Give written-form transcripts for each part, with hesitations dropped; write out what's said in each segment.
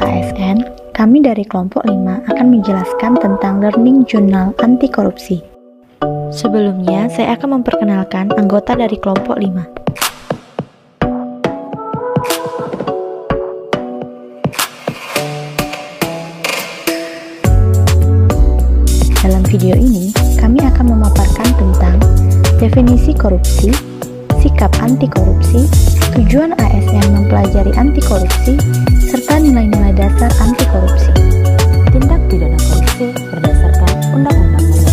ASN, kami dari kelompok 5 akan menjelaskan tentang Learning Journal Anti Korupsi. Sebelumnya, saya akan memperkenalkan anggota dari kelompok 5. Dalam video ini, kami akan memaparkan tentang definisi korupsi, sikap anti korupsi, tujuan ASN mempelajari anti korupsi, serta nilai-nilai dasar anti korupsi. Tindak pidana korupsi berdasarkan Undang-Undang Nomor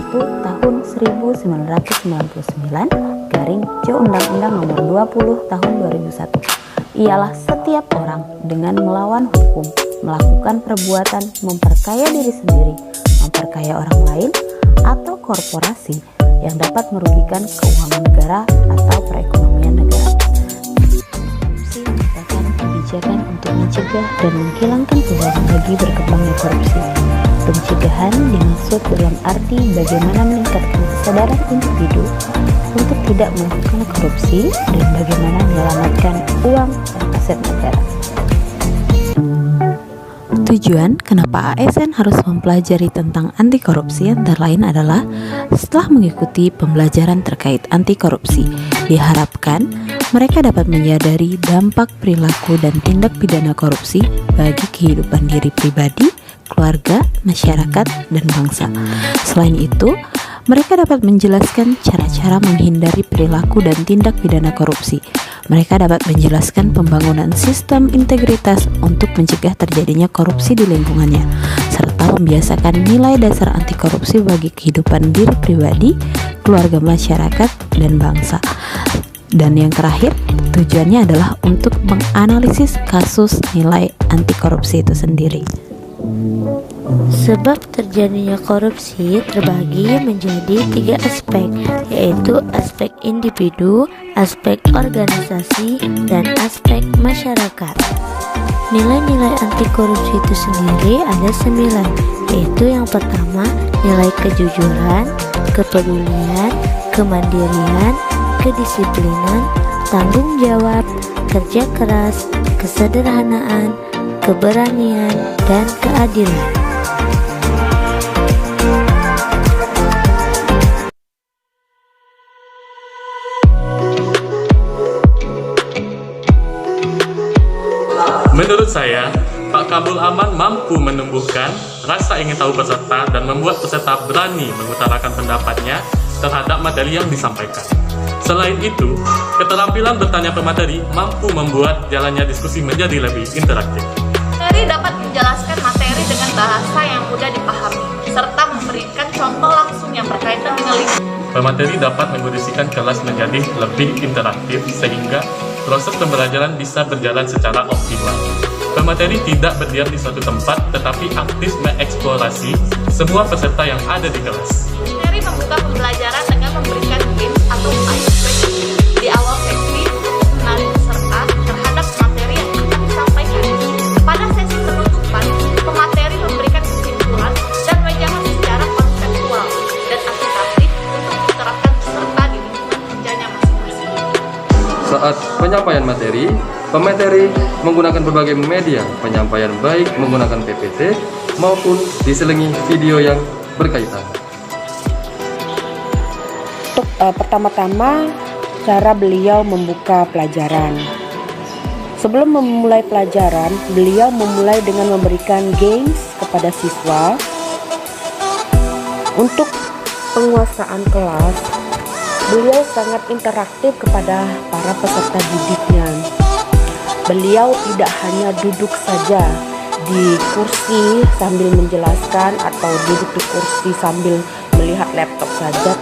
31 Tahun 1999 / Undang-Undang Nomor 20 Tahun 2001 ialah setiap orang dengan melawan hukum melakukan perbuatan memperkaya diri sendiri, memperkaya orang lain, atau korporasi yang dapat merugikan keuangan negara atau perekonomian negara. Korupsi merupakan kebijakan untuk mencegah dan menghilangkan peluang bagi berkembangnya korupsi. Pencegahan dimaksud dalam arti bagaimana meningkatkan kesadaran individu untuk tidak melakukan korupsi dan bagaimana menyelamatkan uang dan aset negara. Tujuan kenapa ASN harus mempelajari tentang anti korupsi antara lain adalah setelah mengikuti pembelajaran terkait anti korupsi, diharapkan mereka dapat menyadari dampak perilaku dan tindak pidana korupsi bagi kehidupan diri pribadi, keluarga, masyarakat, dan bangsa. Selain itu, mereka dapat menjelaskan cara-cara menghindari perilaku dan tindak pidana korupsi. Mereka dapat menjelaskan pembangunan sistem integritas untuk mencegah terjadinya korupsi di lingkungannya, serta membiasakan nilai dasar anti korupsi bagi kehidupan diri pribadi, keluarga, masyarakat, dan bangsa. Dan yang terakhir, tujuannya adalah untuk menganalisis kasus nilai anti korupsi itu sendiri. Sebab terjadinya korupsi terbagi menjadi 3 aspek, yaitu aspek individu, aspek organisasi, dan aspek masyarakat. Nilai-nilai anti korupsi itu sendiri ada 9, yaitu yang pertama nilai kejujuran, kepedulian, kemandirian, kedisiplinan, tanggung jawab, kerja keras, kesederhanaan, keberanian, dan keadilan. Menurut saya, Pak Kabul Aman mampu menumbuhkan rasa ingin tahu peserta dan membuat peserta berani mengutarakan pendapatnya terhadap materi yang disampaikan. Selain itu, keterampilan bertanya pemateri mampu membuat jalannya diskusi menjadi lebih interaktif. Materi dapat menjelaskan materi dengan bahasa yang mudah dipahami, serta memberikan contoh langsung yang berkaitan dengan lingkungan. Pemateri dapat mengondisikan kelas menjadi lebih interaktif sehingga proses pembelajaran bisa berjalan secara optimal. Pemateri tidak berdiam di suatu tempat tetapi aktif mengeksplorasi semua peserta yang ada di kelas. Materi membuka pembelajaran dengan memberikan games atau icebreaker di awal sesi untuk menarik peserta terhadap materi yang akan disampaikan. Pada sesi penutupan, pemateri memberikan kesimpulan dan wejangan secara konseptual dan aplikatif untuk diterapkan peserta di lingkungan kerjanya masing-masing. Saat penyampaian materi, pemateri menggunakan berbagai media penyampaian baik menggunakan PPT maupun diselingi video yang berkaitan. Untuk pertama-tama, cara beliau membuka pelajaran. Sebelum memulai pelajaran, beliau memulai dengan memberikan games kepada siswa. Untuk penguasaan kelas, beliau sangat interaktif kepada para peserta didiknya. Beliau tidak hanya duduk saja di kursi sambil menjelaskan atau duduk di kursi sambil melihat laptop saja,